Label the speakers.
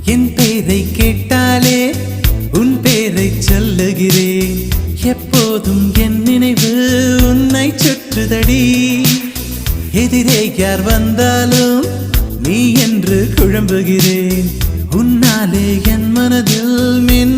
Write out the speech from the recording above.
Speaker 1: என் பேரை கேட்டாலே உன் பேரை சொல்லுகிறேன். எப்போதும் என் நினைவு உன்னை சுற்றுதடி. எதிரே யார் வந்தாலும் நீ என்று குழம்புகிறேன். உன்னாலே என் மனதில் மின்